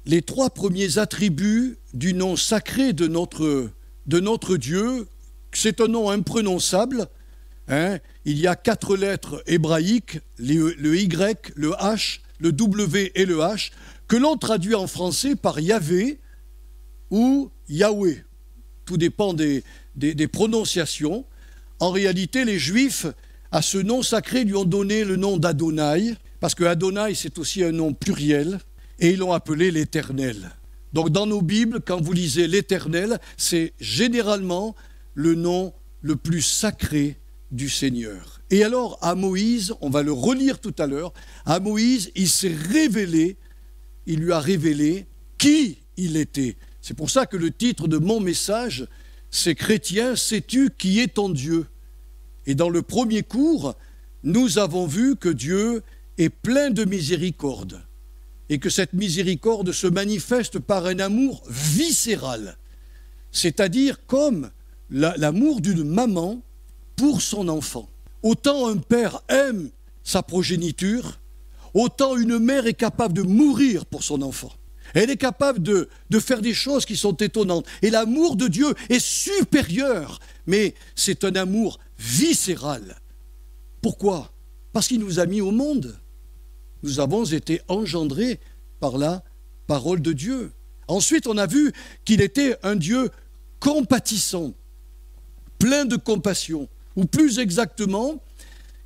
les trois premiers attributs du nom sacré de notre Dieu. C'est un nom imprononçable. Il y a 4 lettres hébraïques, le Y, le H, le W et le H, que l'on traduit en français par Yahvé ou Yahweh. Tout dépend des prononciations. En réalité, les Juifs, à ce nom sacré, lui ont donné le nom d'Adonai, parce que Adonai, c'est aussi un nom pluriel, et ils l'ont appelé l'Éternel. Donc dans nos Bibles, quand vous lisez l'Éternel, c'est généralement le nom le plus sacré du Seigneur. Et alors, à Moïse, on va le relire tout à l'heure, à Moïse, il s'est révélé, il lui a révélé qui il était. C'est pour ça que le titre de mon message, c'est « Chrétien, sais-tu qui est ton Dieu ?» Et dans le premier cours, nous avons vu que Dieu est plein de miséricorde et que cette miséricorde se manifeste par un amour viscéral, c'est-à-dire comme l'amour d'une maman pour son enfant. Autant un père aime sa progéniture, autant une mère est capable de mourir pour son enfant. Elle est capable de faire des choses qui sont étonnantes. Et l'amour de Dieu est supérieur, mais c'est un amour viscéral. Pourquoi? Parce qu'il nous a mis au monde. Nous avons été engendrés par la parole de Dieu. Ensuite, on a vu qu'il était un Dieu compatissant, plein de compassion, ou plus exactement,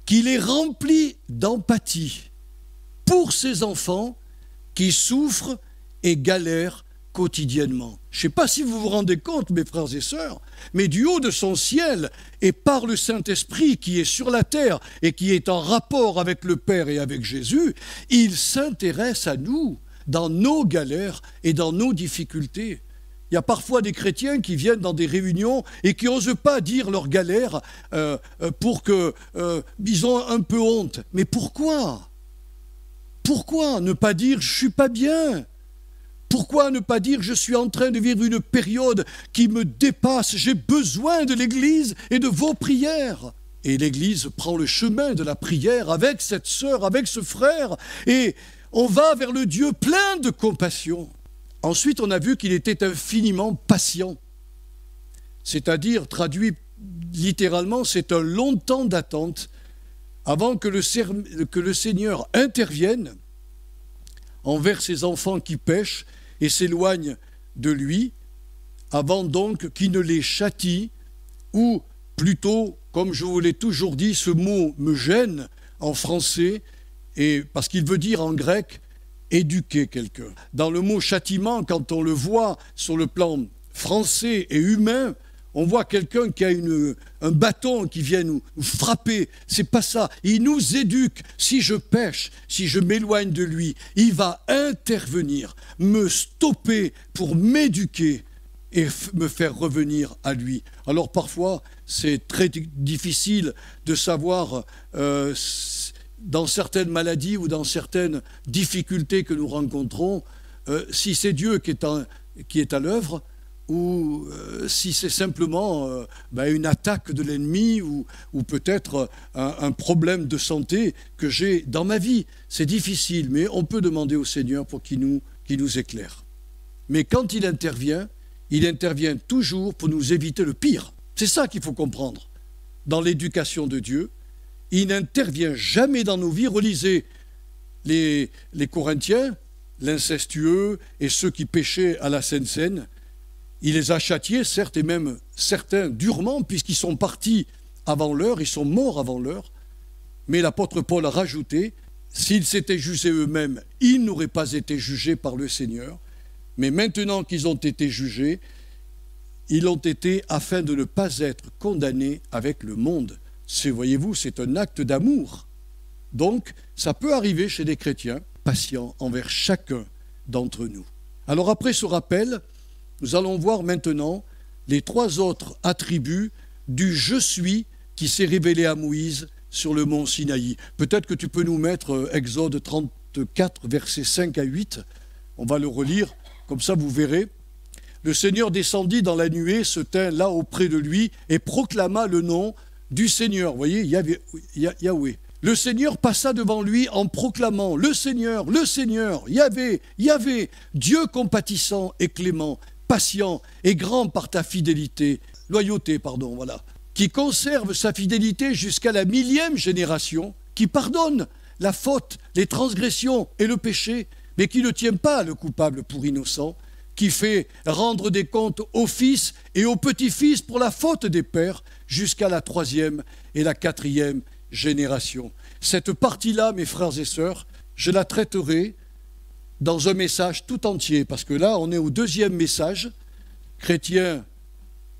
qu'il est rempli d'empathie pour ses enfants qui souffrent et galèrent quotidiennement. Je ne sais pas si vous vous rendez compte, mes frères et sœurs, mais du haut de son ciel et par le Saint-Esprit qui est sur la terre et qui est en rapport avec le Père et avec Jésus, il s'intéresse à nous dans nos galères et dans nos difficultés. Il y a parfois des chrétiens qui viennent dans des réunions et qui n'osent pas dire leurs galères pour qu'ils ont un peu honte. Mais pourquoi? Pourquoi ne pas dire « je ne suis pas bien » ? Pourquoi ne pas dire « je suis en train de vivre une période qui me dépasse, j'ai besoin de l'Église et de vos prières » ? Et l'Église prend le chemin de la prière avec cette sœur, avec ce frère, et on va vers le Dieu plein de compassion. Ensuite, on a vu qu'il était infiniment patient. C'est-à-dire, traduit littéralement, c'est un long temps d'attente avant que le Seigneur intervienne envers ses enfants qui pêchent et s'éloignent de lui, avant donc qu'il ne les châtie, ou plutôt, comme je vous l'ai toujours dit, ce mot me gêne en français, et parce qu'il veut dire en grec éduquer quelqu'un. Dans le mot châtiment, quand on le voit sur le plan français et humain, on voit quelqu'un qui a un bâton qui vient nous frapper. C'est pas ça. Il nous éduque. Si je pêche, si je m'éloigne de lui, il va intervenir, me stopper pour m'éduquer et me faire revenir à lui. Alors parfois, c'est très difficile de savoir dans certaines maladies ou dans certaines difficultés que nous rencontrons, si c'est Dieu qui est à l'œuvre, ou si c'est simplement une attaque de l'ennemi ou peut-être un problème de santé que j'ai dans ma vie. C'est difficile, mais on peut demander au Seigneur pour qu'il nous éclaire. Mais quand il intervient toujours pour nous éviter le pire. C'est ça qu'il faut comprendre. Dans l'éducation de Dieu, il n'intervient jamais dans nos vies. Relisez les Corinthiens, l'incestueux et ceux qui péchaient à la Sainte Seine. Il les a châtiés, certes, et même certains durement, puisqu'ils sont partis avant l'heure, ils sont morts avant l'heure. Mais l'apôtre Paul a rajouté, s'ils s'étaient jugés eux-mêmes, ils n'auraient pas été jugés par le Seigneur. Mais maintenant qu'ils ont été jugés, ils l'ont été afin de ne pas être condamnés avec le monde. Voyez-vous, c'est un acte d'amour. Donc, ça peut arriver chez des chrétiens, patients envers chacun d'entre nous. Alors après ce rappel, nous allons voir maintenant les 3 autres attributs du « je suis » qui s'est révélé à Moïse sur le mont Sinaï. Peut-être que tu peux nous mettre Exode 34, versets 5 à 8. On va le relire, comme ça vous verrez. Le Seigneur descendit dans la nuée, se tint là auprès de lui et proclama le nom du Seigneur. Vous voyez, Yahweh. Le Seigneur passa devant lui en proclamant « Le Seigneur, Yahvé, Yahvé, Dieu compatissant et clément, patient et grand par ta loyauté, voilà, qui conserve sa fidélité jusqu'à la 1000e génération, qui pardonne la faute, les transgressions et le péché, mais qui ne tient pas le coupable pour innocent, qui fait rendre des comptes aux fils et aux petits-fils pour la faute des pères, jusqu'à la 3e et la 4e génération. » Cette partie-là, mes frères et sœurs, je la traiterai dans un message tout entier, parce que là, on est au 2e message. Chrétien,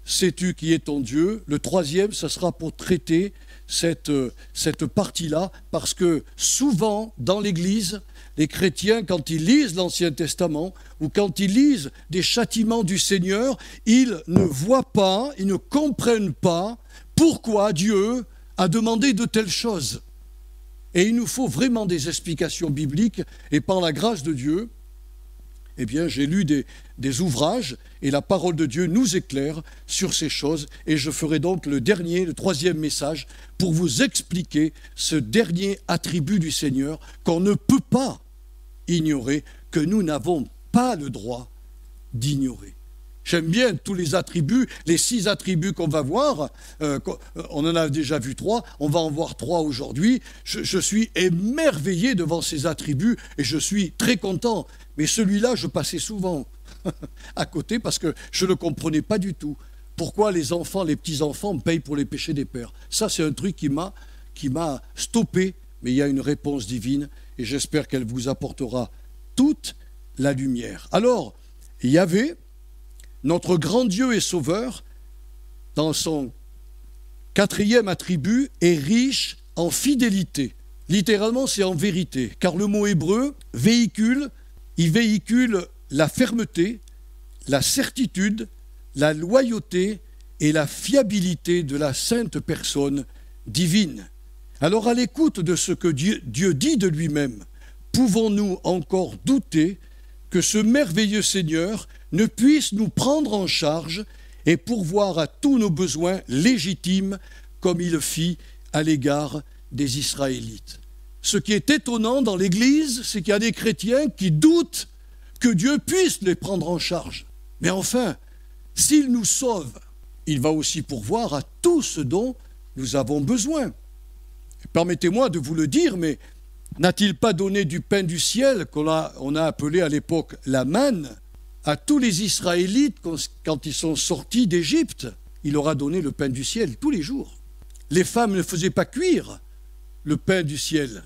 sais-tu qui est ton Dieu? Le 3e, ce sera pour traiter cette partie-là, parce que souvent, dans l'Église, les chrétiens, quand ils lisent l'Ancien Testament, ou quand ils lisent des châtiments du Seigneur, ils ne voient pas, ils ne comprennent pas pourquoi Dieu a demandé de telles choses. Et il nous faut vraiment des explications bibliques, et par la grâce de Dieu, eh bien, j'ai lu des ouvrages, et la parole de Dieu nous éclaire sur ces choses, et je ferai donc le 3e message, pour vous expliquer ce dernier attribut du Seigneur qu'on ne peut pas ignorer, que nous n'avons pas le droit d'ignorer. J'aime bien tous les attributs, les 6 attributs qu'on va voir. On en a déjà vu 3, on va en voir 3 aujourd'hui. Je suis émerveillé devant ces attributs et je suis très content. Mais celui-là, je passais souvent à côté parce que je ne comprenais pas du tout. Pourquoi les enfants, les petits-enfants payent pour les péchés des pères? Ça, c'est un truc qui m'a stoppé, mais il y a une réponse divine et j'espère qu'elle vous apportera toute la lumière. Alors, Yahvé, notre grand Dieu et Sauveur, dans son 4e attribut, est riche en fidélité. Littéralement, c'est en vérité, car le mot hébreu véhicule la fermeté, la certitude, la loyauté et la fiabilité de la sainte personne divine. Alors, à l'écoute de ce que Dieu dit de lui-même, pouvons-nous encore douter que ce merveilleux Seigneur ne puisse nous prendre en charge et pourvoir à tous nos besoins légitimes comme il le fit à l'égard des Israélites. Ce qui est étonnant dans l'Église, c'est qu'il y a des chrétiens qui doutent que Dieu puisse les prendre en charge. Mais enfin, s'il nous sauve, il va aussi pourvoir à tout ce dont nous avons besoin. Permettez-moi de vous le dire, mais n'a-t-il pas donné du pain du ciel, qu'on a appelé à l'époque la manne, à tous les Israélites quand ils sont sortis d'Égypte? Il leur a donné le pain du ciel tous les jours. Les femmes ne faisaient pas cuire le pain du ciel.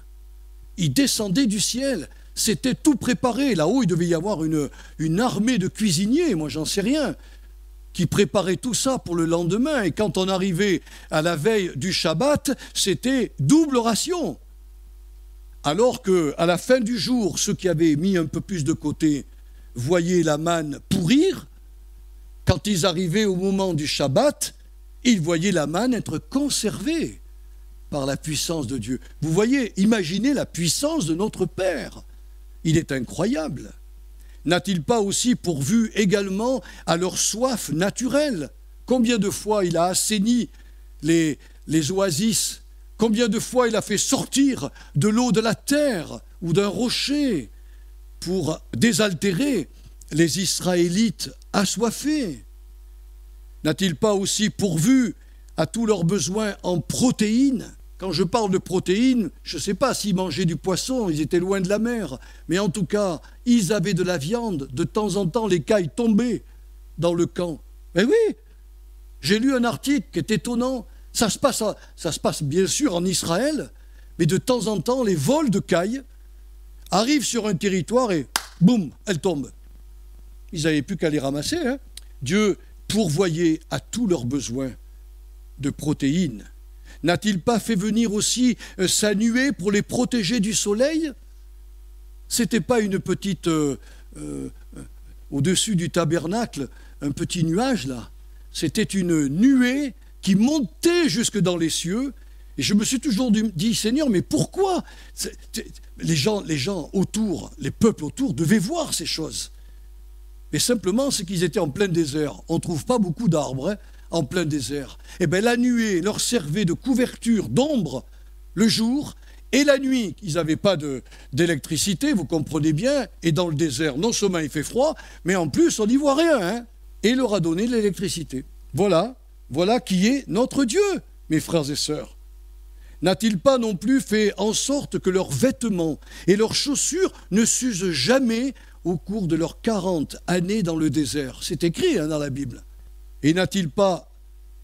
Il descendait du ciel. C'était tout préparé. Là-haut, il devait y avoir une armée de cuisiniers, moi j'en sais rien, qui préparaient tout ça pour le lendemain. Et quand on arrivait à la veille du Shabbat, c'était double ration. Alors qu'à la fin du jour, ceux qui avaient mis un peu plus de côté voyaient la manne pourrir. Quand ils arrivaient au moment du Shabbat, ils voyaient la manne être conservée par la puissance de Dieu. Vous voyez, imaginez la puissance de notre Père. Il est incroyable. N'a-t-il pas aussi pourvu également à leur soif naturelle? Combien de fois il a assaini les oasis? Combien de fois il a fait sortir de l'eau de la terre ou d'un rocher pour désaltérer les Israélites assoiffés? N'a-t-il pas aussi pourvu à tous leurs besoins en protéines? Quand je parle de protéines, je ne sais pas s'ils mangeaient du poisson, ils étaient loin de la mer, mais en tout cas, ils avaient de la viande. De temps en temps, les cailles tombaient dans le camp. Mais oui, j'ai lu un article qui est étonnant. Ça se passe bien sûr en Israël, mais de temps en temps, les vols de cailles arrivent sur un territoire et boum, elles tombent. Ils n'avaient plus qu'à les ramasser. Hein. Dieu pourvoyait à tous leurs besoins de protéines. N'a-t-il pas fait venir aussi sa nuée pour les protéger du soleil? C'était pas une petite, au-dessus du tabernacle, un petit nuage là. C'était une nuée qui montait jusque dans les cieux. Et je me suis toujours dit, Seigneur, mais pourquoi les gens autour, les peuples autour devaient voir ces choses? Mais simplement, c'est qu'ils étaient en plein désert. On ne trouve pas beaucoup d'arbres hein, en plein désert. Eh bien, la nuée leur servait de couverture, d'ombre le jour, Et la nuit, ils n'avaient pas d'électricité, vous comprenez bien, et dans le désert, non seulement il fait froid, mais en plus on n'y voit rien, hein. Et il leur a donné de l'électricité. Voilà qui est notre Dieu, mes frères et sœurs. N'a-t-il pas non plus fait en sorte que leurs vêtements et leurs chaussures ne s'usent jamais au cours de leurs 40 années dans le désert? C'est écrit dans la Bible. Et n'a-t-il pas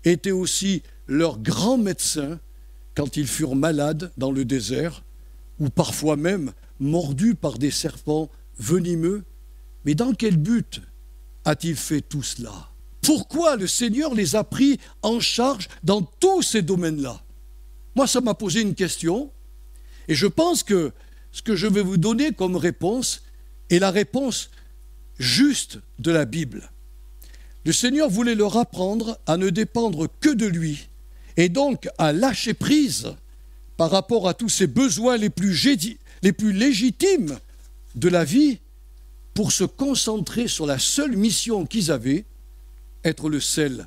été aussi leur grand médecin quand ils furent malades dans le désert, ou parfois même mordus par des serpents venimeux? Mais dans quel but a-t-il fait tout cela? Pourquoi le Seigneur les a pris en charge dans tous ces domaines-là? Moi, ça m'a posé une question, et je pense que ce que je vais vous donner comme réponse est la réponse juste de la Bible. Le Seigneur voulait leur apprendre à ne dépendre que de lui, et donc à lâcher prise par rapport à tous ces besoins les plus légitimes de la vie, pour se concentrer sur la seule mission qu'ils avaient, être le sel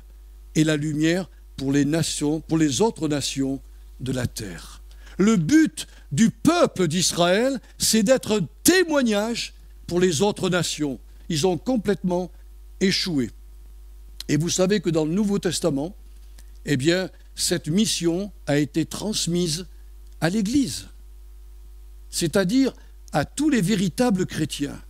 et la lumière pour les nations, pour les autres nations de la terre. Le but du peuple d'Israël, c'est d'être un témoignage pour les autres nations. Ils ont complètement échoué. Et vous savez que dans le Nouveau Testament, eh bien, cette mission a été transmise à l'Église, c'est-à-dire à tous les véritables chrétiens.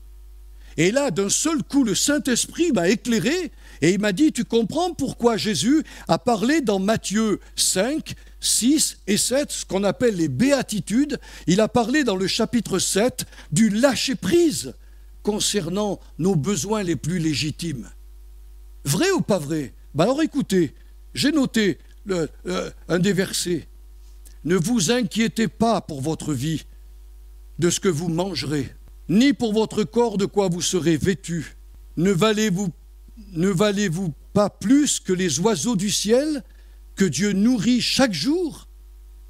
Et là, d'un seul coup, le Saint-Esprit m'a éclairé et il m'a dit, tu comprends pourquoi Jésus a parlé dans Matthieu 5, 6 et 7, ce qu'on appelle les béatitudes. Il a parlé dans le chapitre 7 du lâcher-prise concernant nos besoins les plus légitimes. Vrai ou pas vrai? Alors écoutez, j'ai noté un des versets. Ne vous inquiétez pas pour votre vie de ce que vous mangerez, ni pour votre corps de quoi vous serez vêtus. Ne valez-vous pas plus que les oiseaux du ciel, que Dieu nourrit chaque jour?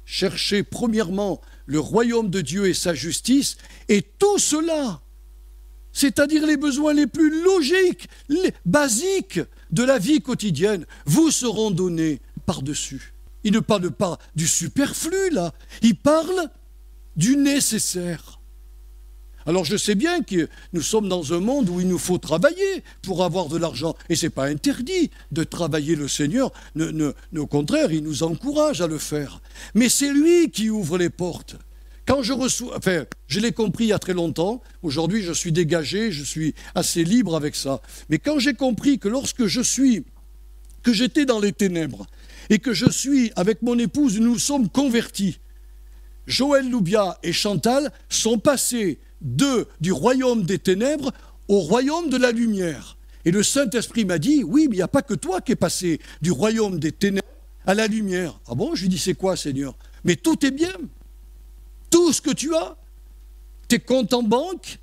Cherchez premièrement le royaume de Dieu et sa justice, et tout cela, c'est-à-dire les besoins les plus logiques, les basiques de la vie quotidienne, vous seront donnés par-dessus. Il ne parle pas du superflu, là. Il parle du nécessaire. Alors je sais bien que nous sommes dans un monde où il nous faut travailler pour avoir de l'argent. Et ce n'est pas interdit de travailler le Seigneur. Au contraire, il nous encourage à le faire. Mais c'est lui qui ouvre les portes. Quand je reçois... Enfin, je l'ai compris il y a très longtemps. Aujourd'hui, je suis dégagé, je suis assez libre avec ça. Mais quand j'ai compris que lorsque j'étais dans les ténèbres et que je suis, avec mon épouse, nous sommes convertis, Joël Loubia et Chantal sont passés du royaume des ténèbres au royaume de la lumière. Et le Saint-Esprit m'a dit, oui, mais il n'y a pas que toi qui es passé du royaume des ténèbres à la lumière. Ah bon? Je lui dis, c'est quoi, Seigneur? Mais tout est bien. Tout ce que tu as, tes comptes en banque,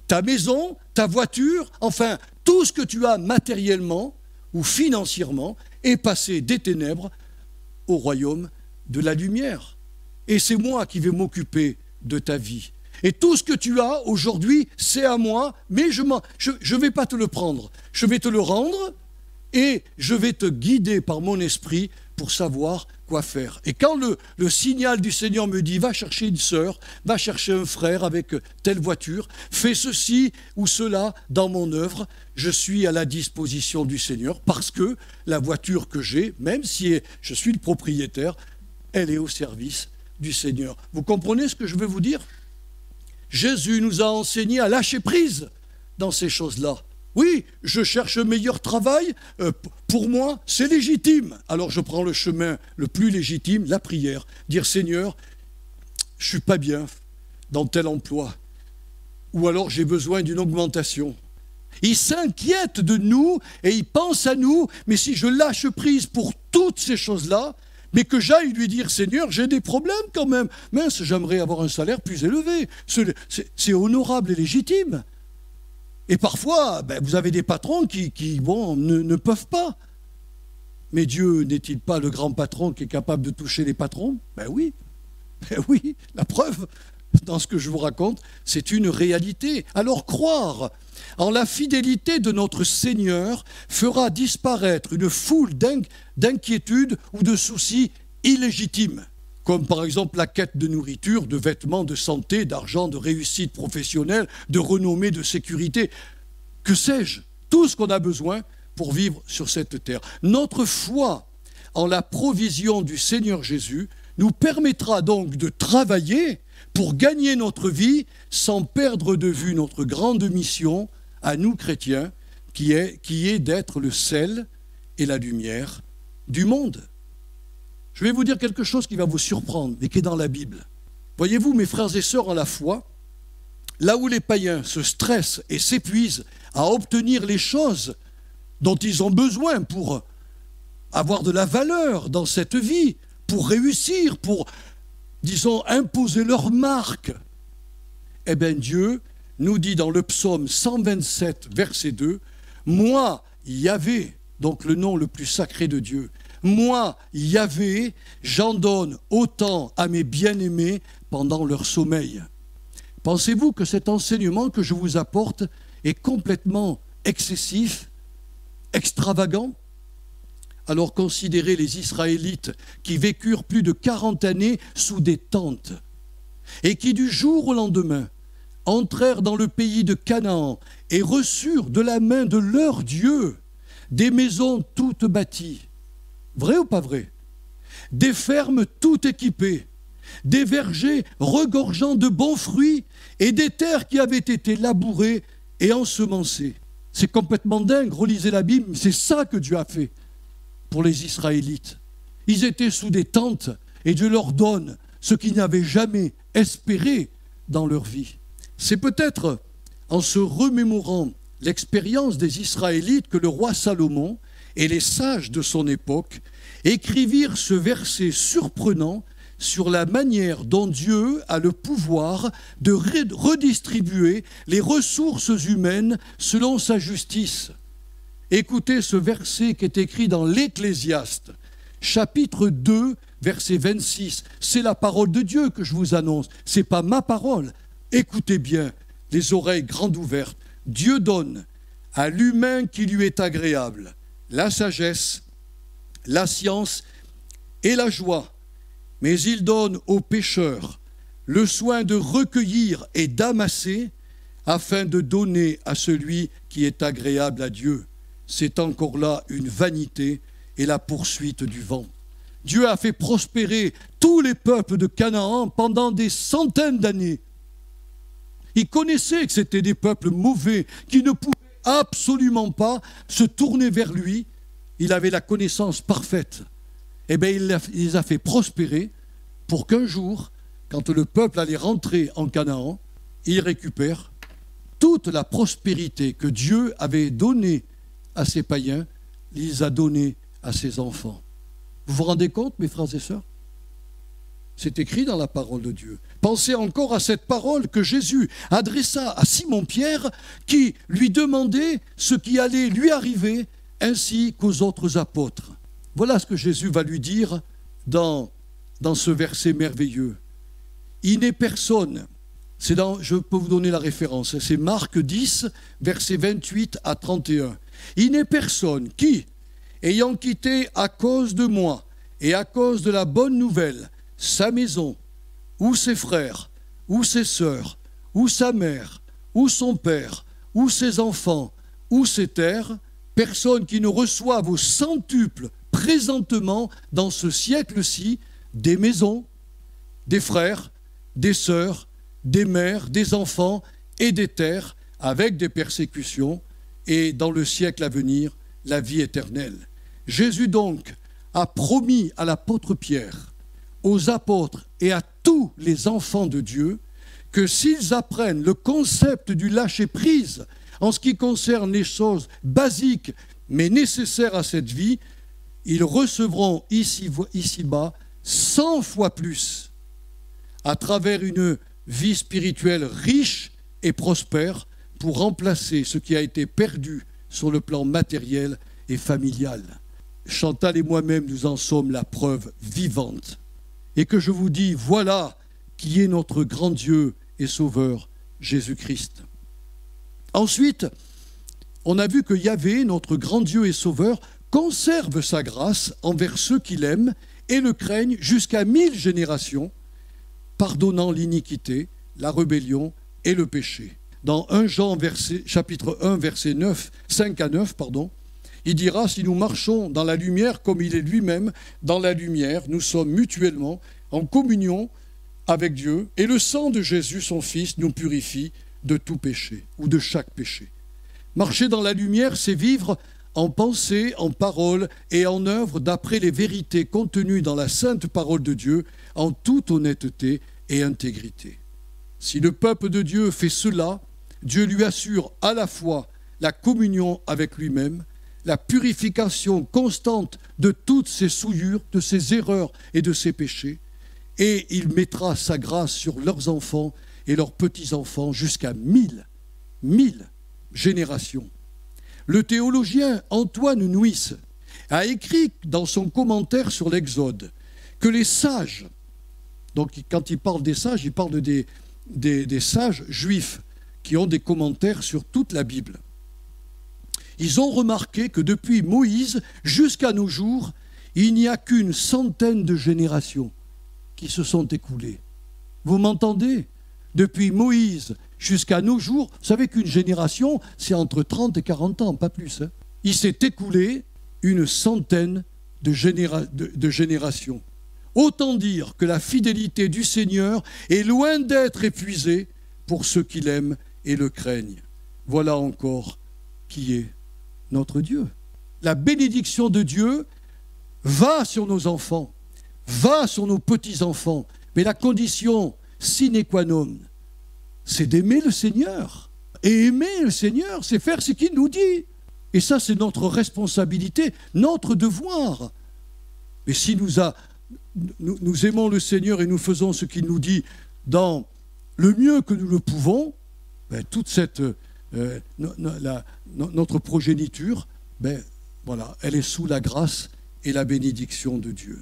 ta maison, ta voiture, enfin, tout ce que tu as matériellement ou financièrement est passé des ténèbres au royaume de la lumière. Et c'est moi qui vais m'occuper de ta vie. Et tout ce que tu as aujourd'hui, c'est à moi, mais je ne vais pas te le prendre. Je vais te le rendre et je vais te guider par mon esprit pour savoir quoi faire. Et quand le signal du Seigneur me dit, va chercher une sœur, va chercher un frère avec telle voiture, fais ceci ou cela dans mon œuvre, je suis à la disposition du Seigneur parce que la voiture que j'ai, même si je suis le propriétaire, elle est au service du Seigneur. Vous comprenez ce que je veux vous dire? Jésus nous a enseigné à lâcher prise dans ces choses-là. Oui, je cherche un meilleur travail, pour moi, c'est légitime. Alors je prends le chemin le plus légitime, la prière. Dire, Seigneur, je ne suis pas bien dans tel emploi. Ou alors j'ai besoin d'une augmentation. Il s'inquiète de nous et il pense à nous, mais si je lâche prise pour toutes ces choses-là, mais que j'aille lui dire, Seigneur, j'ai des problèmes quand même. Mince, j'aimerais avoir un salaire plus élevé. C'est honorable et légitime. Et parfois, vous avez des patrons qui ne peuvent pas. Mais Dieu n'est-il pas le grand patron qui est capable de toucher les patrons? Oui, la preuve, dans ce que je vous raconte, c'est une réalité. Alors croire en la fidélité de notre Seigneur fera disparaître une foule d'inquiétudes ou de soucis illégitimes. comme par exemple la quête de nourriture, de vêtements, de santé, d'argent, de réussite professionnelle, de renommée, de sécurité, que sais-je, tout ce qu'on a besoin pour vivre sur cette terre. Notre foi en la provision du Seigneur Jésus nous permettra donc de travailler pour gagner notre vie sans perdre de vue notre grande mission à nous chrétiens, qui est d'être le sel et la lumière du monde. Je vais vous dire quelque chose qui va vous surprendre, mais qui est dans la Bible. Voyez-vous, mes frères et sœurs en la foi, là où les païens se stressent et s'épuisent à obtenir les choses dont ils ont besoin pour avoir de la valeur dans cette vie, pour réussir, pour, disons, imposer leur marque, eh bien Dieu nous dit dans le psaume 127, verset 2, « Moi, Yahvé, donc le nom le plus sacré de Dieu, moi, Yahvé, j'en donne autant à mes bien-aimés pendant leur sommeil. » Pensez-vous que cet enseignement que je vous apporte est complètement excessif, extravagant? Alors considérez les Israélites qui vécurent plus de 40 années sous des tentes et qui du jour au lendemain entrèrent dans le pays de Canaan et reçurent de la main de leur Dieu des maisons toutes bâties. Vrai ou pas vrai? Des fermes toutes équipées, des vergers regorgeant de bons fruits et des terres qui avaient été labourées et ensemencées. C'est complètement dingue, relisez la Bible, c'est ça que Dieu a fait pour les Israélites. Ils étaient sous des tentes et Dieu leur donne ce qu'ils n'avaient jamais espéré dans leur vie. C'est peut-être en se remémorant l'expérience des Israélites que le roi Salomon et les sages de son époque écrivirent ce verset surprenant sur la manière dont Dieu a le pouvoir de redistribuer les ressources humaines selon sa justice. Écoutez ce verset qui est écrit dans l'Ecclésiaste, chapitre 2, verset 26. C'est la parole de Dieu que je vous annonce, ce n'est pas ma parole. Écoutez bien, les oreilles grandes ouvertes. Dieu donne à l'humain qui lui est agréable la sagesse, la science et la joie, mais il donne aux pécheurs le soin de recueillir et d'amasser afin de donner à celui qui est agréable à Dieu. C'est encore là une vanité et la poursuite du vent. Dieu a fait prospérer tous les peuples de Canaan pendant des centaines d'années. Il connaissait que c'était des peuples mauvais qui ne pouvaient absolument pas se tourner vers lui. Il avait la connaissance parfaite. Eh bien, il les a fait prospérer pour qu'un jour, quand le peuple allait rentrer en Canaan, il récupère toute la prospérité que Dieu avait donnée à ses païens, il les a donnée à ses enfants. Vous vous rendez compte, mes frères et sœurs? C'est écrit dans la parole de Dieu. Pensez encore à cette parole que Jésus adressa à Simon-Pierre qui lui demandait ce qui allait lui arriver ainsi qu'aux autres apôtres. Voilà ce que Jésus va lui dire dans ce verset merveilleux. Il n'est personne, je peux vous donner la référence, c'est Marc 10, versets 28 à 31. Il n'est personne qui, ayant quitté à cause de moi et à cause de la bonne nouvelle, sa maison, ou ses frères, ou ses sœurs, ou sa mère, ou son père, ou ses enfants, ou ses terres, personne qui ne reçoive au centuple présentement dans ce siècle-ci des maisons, des frères, des sœurs, des mères, des enfants et des terres avec des persécutions et dans le siècle à venir la vie éternelle. Jésus donc a promis à l'apôtre Pierre, aux apôtres et à tous les enfants de Dieu que s'ils apprennent le concept du lâcher-prise en ce qui concerne les choses basiques mais nécessaires à cette vie, ils recevront ici-bas 100 fois plus à travers une vie spirituelle riche et prospère pour remplacer ce qui a été perdu sur le plan matériel et familial. Chantal et moi-même, nous en sommes la preuve vivante. Et que je vous dis, voilà qui est notre grand Dieu et Sauveur, Jésus-Christ. Ensuite, on a vu que Yahvé, notre grand Dieu et Sauveur, conserve sa grâce envers ceux qu'il aime et le craignent jusqu'à 1000 générations, pardonnant l'iniquité, la rébellion et le péché. Dans 1 Jean chapitre 1, verset 5 à 9, il dira, si nous marchons dans la lumière comme il est lui-même dans la lumière, nous sommes mutuellement en communion avec Dieu, et le sang de Jésus, son Fils, nous purifie de tout péché, ou de chaque péché. Marcher dans la lumière, c'est vivre en pensée, en parole et en œuvre d'après les vérités contenues dans la sainte parole de Dieu, en toute honnêteté et intégrité. Si le peuple de Dieu fait cela, Dieu lui assure à la fois la communion avec lui-même, la purification constante de toutes ses souillures, de ses erreurs et de ses péchés, et il mettra sa grâce sur leurs enfants et leurs petits-enfants jusqu'à 1000 générations. Le théologien Antoine Nuis a écrit dans son commentaire sur l'Exode que les sages, donc quand il parle des sages, il parle des sages juifs qui ont des commentaires sur toute la Bible. Ils ont remarqué que depuis Moïse jusqu'à nos jours, il n'y a qu'une centaine de générations qui se sont écoulées. Vous m'entendez? Depuis Moïse jusqu'à nos jours, vous savez qu'une génération, c'est entre 30 et 40 ans, pas plus. Il s'est écoulé une centaine de générations. Autant dire que la fidélité du Seigneur est loin d'être épuisée pour ceux qui l'aiment et le craignent. Voilà encore qui est notre Dieu. La bénédiction de Dieu va sur nos enfants, va sur nos petits-enfants, mais la condition sine qua non, c'est d'aimer le Seigneur. Et aimer le Seigneur, c'est faire ce qu'il nous dit. Et ça, c'est notre responsabilité, notre devoir. Mais si nous aimons le Seigneur et nous faisons ce qu'il nous dit dans le mieux que nous le pouvons, toute cette notre progéniture, voilà, elle est sous la grâce et la bénédiction de Dieu.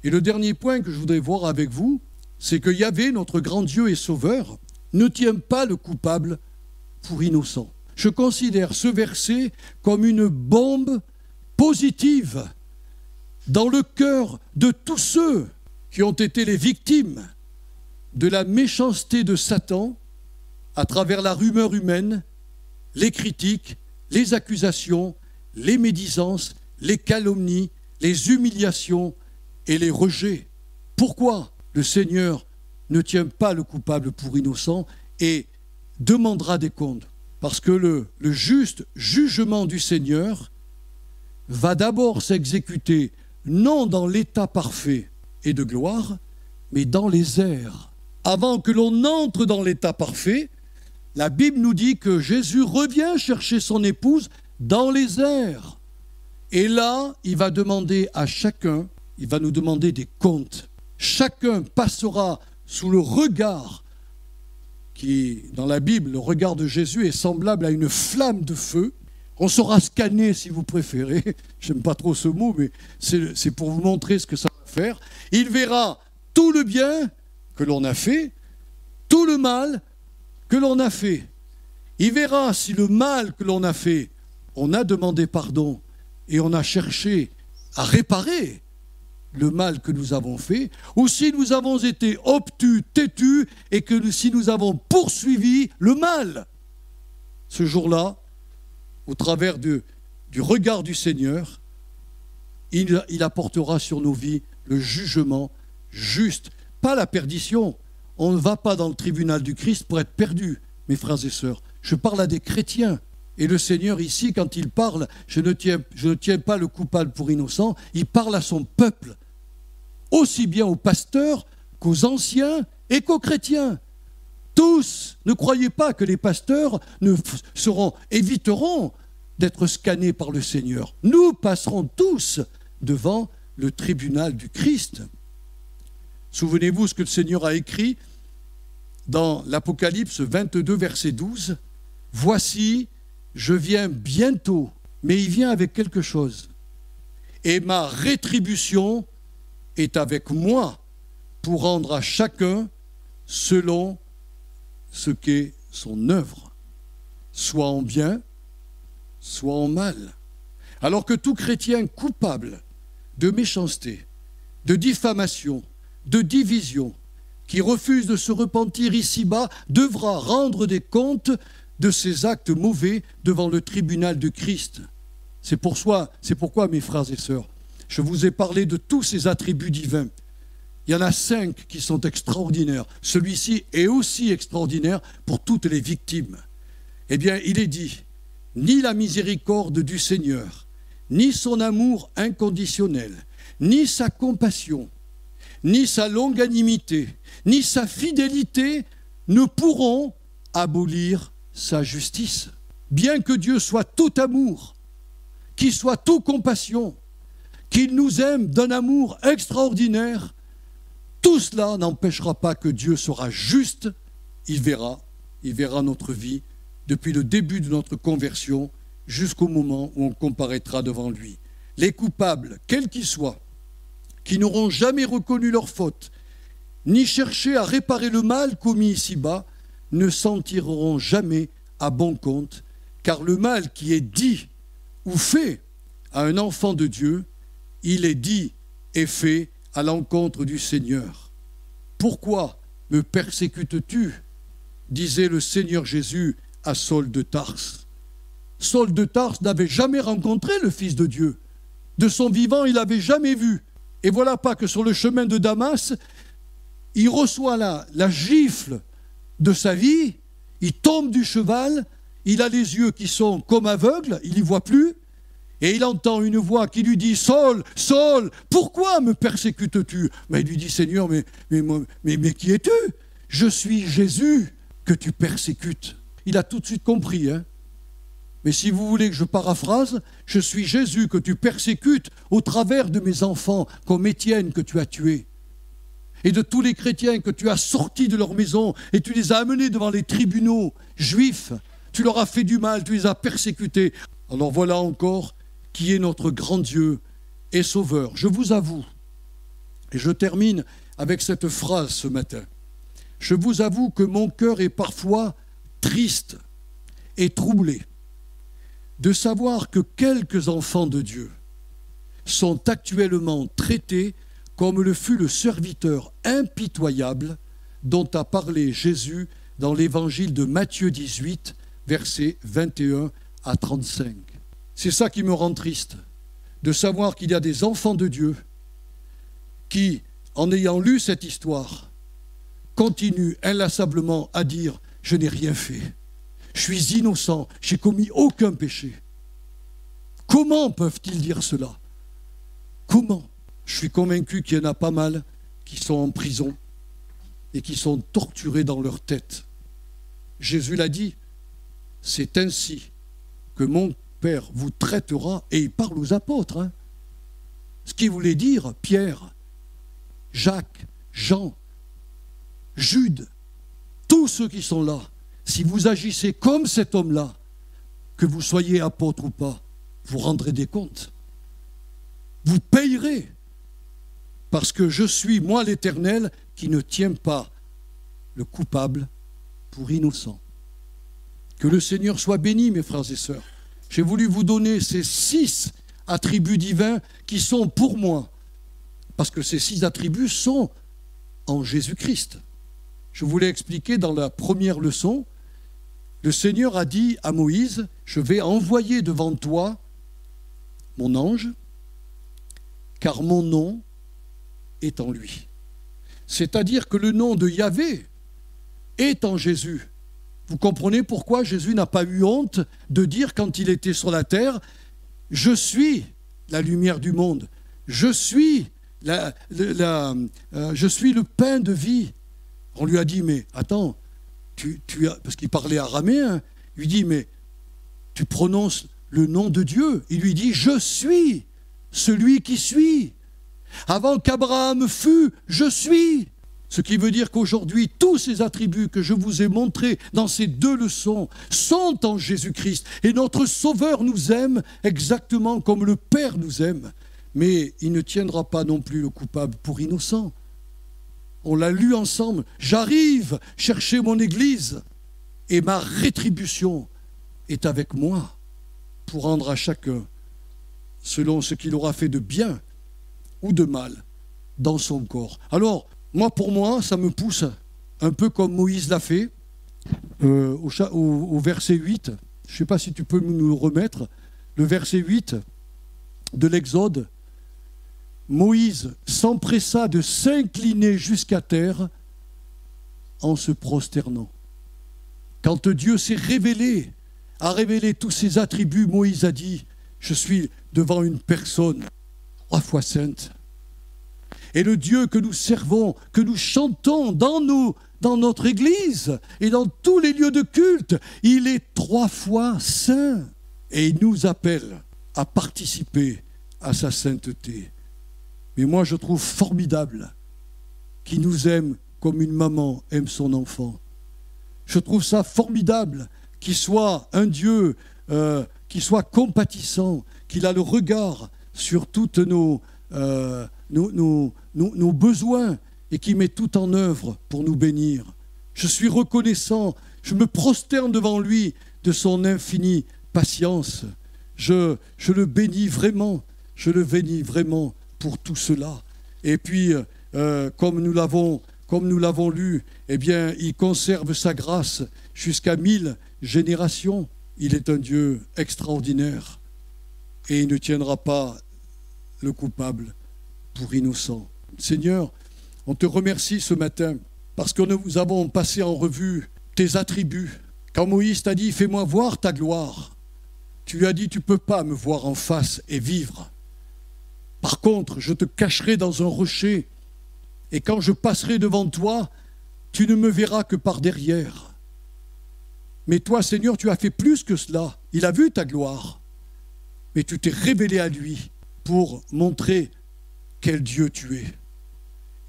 Et le dernier point que je voudrais voir avec vous, c'est que Yahvé, notre grand Dieu et Sauveur, ne tient pas le coupable pour innocent. Je considère ce verset comme une bombe positive dans le cœur de tous ceux qui ont été les victimes de la méchanceté de Satan à travers la rumeur humaine, les critiques, les accusations, les médisances, les calomnies, les humiliations et les rejets. Pourquoi le Seigneur ne tient pas le coupable pour innocent et demandera des comptes? Parce que le juste jugement du Seigneur va d'abord s'exécuter non dans l'état parfait et de gloire, mais dans les airs. Avant que l'on entre dans l'état parfait, la Bible nous dit que Jésus revient chercher son épouse dans les airs. Et là, il va demander à chacun, il va nous demander des comptes. Chacun passera sous le regard qui, dans la Bible, le regard de Jésus est semblable à une flamme de feu. On sera scanné, si vous préférez. J'aime pas trop ce mot, mais c'est pour vous montrer ce que ça va faire. Il verra tout le bien que l'on a fait, tout le mal que l'on a fait. Il verra si le mal que l'on a fait, on a demandé pardon et on a cherché à réparer le mal que nous avons fait, ou si nous avons été obtus, têtus, et que si nous avons poursuivi le mal. Ce jour-là, au travers du regard du Seigneur, il apportera sur nos vies le jugement juste, pas la perdition. On ne va pas dans le tribunal du Christ pour être perdu, mes frères et sœurs. Je parle à des chrétiens. Et le Seigneur ici, quand il parle, je ne tiens pas le coupable pour innocent, il parle à son peuple, aussi bien aux pasteurs qu'aux anciens et qu'aux chrétiens. Tous, ne croyez pas que les pasteurs éviteront d'être scannés par le Seigneur. Nous passerons tous devant le tribunal du Christ. Souvenez-vous ce que le Seigneur a écrit dans l'Apocalypse 22, verset 12. « Voici, je viens bientôt, mais il vient avec quelque chose. Et ma rétribution est avec moi pour rendre à chacun selon ce qu'est son œuvre, soit en bien, soit en mal. » Alors que tout chrétien coupable de méchanceté, de diffamation, de division, qui refuse de se repentir ici-bas, devra rendre des comptes de ses actes mauvais devant le tribunal de Christ. C'est pourquoi, mes frères et sœurs, je vous ai parlé de tous ces attributs divins. Il y en a 5 qui sont extraordinaires. Celui-ci est aussi extraordinaire pour toutes les victimes. Eh bien, il est dit, ni la miséricorde du Seigneur, ni son amour inconditionnel, ni sa compassion, ni sa longanimité, ni sa fidélité ne pourront abolir sa justice. Bien que Dieu soit tout amour, qu'il soit tout compassion, qu'il nous aime d'un amour extraordinaire, tout cela n'empêchera pas que Dieu sera juste. Il verra notre vie depuis le début de notre conversion jusqu'au moment où on comparaîtra devant lui. Les coupables, quels qu'ils soient, qui n'auront jamais reconnu leur faute, ni cherché à réparer le mal commis ici-bas, ne s'en tireront jamais à bon compte, car le mal qui est dit ou fait à un enfant de Dieu, il est dit et fait à l'encontre du Seigneur. Pourquoi me persécutes-tu ? Disait le Seigneur Jésus à Saul de Tarse. Saul de Tarse n'avait jamais rencontré le Fils de Dieu. De son vivant, il l'avait jamais vu. Et voilà pas que sur le chemin de Damas, il reçoit la gifle de sa vie, il tombe du cheval, il a les yeux qui sont comme aveugles, il n'y voit plus, et il entend une voix qui lui dit « Saul, Saul, pourquoi me persécutes-tu » Mais il lui dit « Seigneur, mais qui es-tu ? Je suis Jésus que tu persécutes. » Il a tout de suite compris, hein. Mais si vous voulez que je paraphrase, je suis Jésus que tu persécutes au travers de mes enfants, comme Étienne que tu as tué. Et de tous les chrétiens que tu as sortis de leur maison et tu les as amenés devant les tribunaux juifs. Tu leur as fait du mal, tu les as persécutés. Alors voilà encore qui est notre grand Dieu et Sauveur. Je vous avoue, et je termine avec cette phrase ce matin, je vous avoue que mon cœur est parfois triste et troublé de savoir que quelques enfants de Dieu sont actuellement traités comme le fut le serviteur impitoyable dont a parlé Jésus dans l'évangile de Matthieu 18, versets 21 à 35. C'est ça qui me rend triste, de savoir qu'il y a des enfants de Dieu qui, en ayant lu cette histoire, continuent inlassablement à dire « Je n'ai rien fait, je suis innocent, j'ai commis aucun péché ». Comment peuvent-ils dire cela? Comment? Je suis convaincu qu'il y en a pas mal qui sont en prison et qui sont torturés dans leur tête. Jésus l'a dit, c'est ainsi que mon Père vous traitera, et il parle aux apôtres. Hein. Ce qu'il voulait dire, Pierre, Jacques, Jean, Jude, tous ceux qui sont là, si vous agissez comme cet homme-là, que vous soyez apôtre ou pas, vous rendrez des comptes. Vous payerez. Parce que je suis, moi l'Éternel, qui ne tient pas le coupable pour innocent. Que le Seigneur soit béni, mes frères et sœurs. J'ai voulu vous donner ces 6 attributs divins qui sont pour moi. Parce que ces 6 attributs sont en Jésus-Christ. Je vous l'ai expliqué dans la première leçon. Le Seigneur a dit à Moïse, je vais envoyer devant toi mon ange, car mon nom est en lui. C'est-à-dire que le nom de Yahvé est en Jésus. Vous comprenez pourquoi Jésus n'a pas eu honte de dire quand il était sur la terre, je suis la lumière du monde, je suis le pain de vie. On lui a dit, mais attends, parce qu'il parlait araméen, il lui dit, mais tu prononces le nom de Dieu. Il lui dit, je suis celui qui suis. Avant qu'Abraham fût, je suis. Ce qui veut dire qu'aujourd'hui, tous ces attributs que je vous ai montrés dans ces 2 leçons sont en Jésus-Christ. Et notre Sauveur nous aime exactement comme le Père nous aime. Mais il ne tiendra pas non plus le coupable pour innocent. On l'a lu ensemble. J'arrive chercher mon Église et ma rétribution est avec moi pour rendre à chacun selon ce qu'il aura fait de bien ou de mal dans son corps. Alors, pour moi, ça me pousse, un peu comme Moïse l'a fait, au verset 8. Je ne sais pas si tu peux nous le remettre. Le verset 8 de l'Exode. Moïse s'empressa de s'incliner jusqu'à terre en se prosternant. Quand Dieu s'est révélé, a révélé tous ses attributs, Moïse a dit, je suis devant une personne 3 fois sainte. Et le Dieu que nous servons, que nous chantons dans notre église et dans tous les lieux de culte, il est 3 fois saint. Et il nous appelle à participer à sa sainteté. Mais moi, je trouve formidable qu'il nous aime comme une maman aime son enfant. Je trouve ça formidable qu'il soit un Dieu qui soit compatissant, qu'il a le regard sur toutes nos besoins et qui met tout en œuvre pour nous bénir. Je suis reconnaissant, je me prosterne devant lui de son infinie patience. Je le bénis vraiment, pour tout cela. Et puis, comme nous l'avons lu, eh bien, il conserve sa grâce jusqu'à 1000 générations. Il est un Dieu extraordinaire et il ne tiendra pas le coupable pour innocent. Seigneur, on te remercie ce matin parce que nous avons passé en revue tes attributs. Quand Moïse t'a dit « Fais-moi voir ta gloire », tu lui as dit « Tu ne peux pas me voir en face et vivre. Par contre, je te cacherai dans un rocher et quand je passerai devant toi, tu ne me verras que par derrière. » Mais toi, Seigneur, tu as fait plus que cela. Il a vu ta gloire, mais tu t'es révélé à lui pour montrer quel Dieu tu es.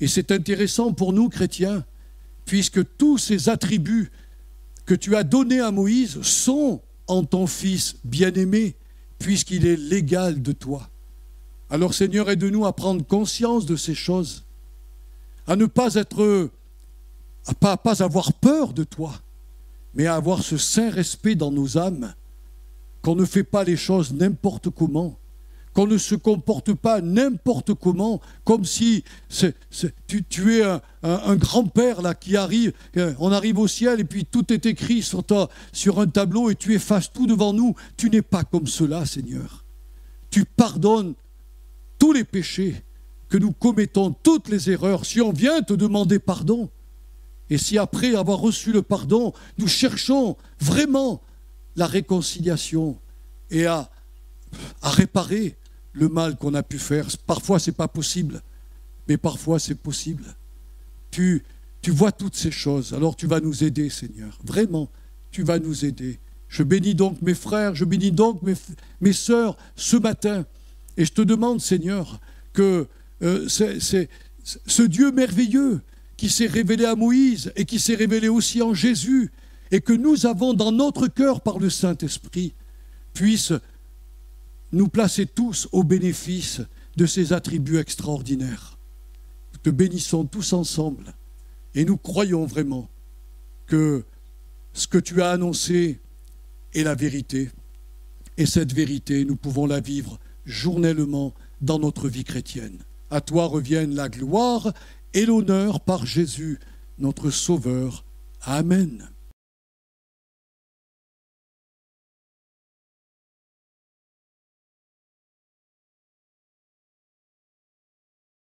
Et c'est intéressant pour nous, chrétiens, puisque tous ces attributs que tu as donnés à Moïse sont en ton Fils bien-aimé, puisqu'il est l'égal de toi. Alors, Seigneur, aide-nous à prendre conscience de ces choses, à ne pas pas avoir peur de toi, mais à avoir ce saint respect dans nos âmes, qu'on ne fait pas les choses n'importe comment, qu'on ne se comporte pas n'importe comment, comme si tu es un grand-père là qui arrive, on arrive au ciel et puis tout est écrit sur un tableau et tu effaces tout devant nous. Tu n'es pas comme cela, Seigneur. Tu pardonnes tous les péchés que nous commettons, toutes les erreurs, si on vient te demander pardon. Et si après avoir reçu le pardon, nous cherchons vraiment la réconciliation et à réparer le mal qu'on a pu faire. Parfois, ce n'est pas possible, mais parfois, c'est possible. Tu vois toutes ces choses, alors tu vas nous aider, Seigneur. Vraiment, tu vas nous aider. Je bénis donc mes frères, je bénis donc mes sœurs ce matin. Et je te demande, Seigneur, que ce Dieu merveilleux qui s'est révélé à Moïse et qui s'est révélé aussi en Jésus et que nous avons dans notre cœur par le Saint-Esprit, puisse nous placer tous au bénéfice de ces attributs extraordinaires. Nous te bénissons tous ensemble et nous croyons vraiment que ce que tu as annoncé est la vérité. Et cette vérité, nous pouvons la vivre journellement dans notre vie chrétienne. À toi reviennent la gloire et l'honneur par Jésus, notre Sauveur. Amen.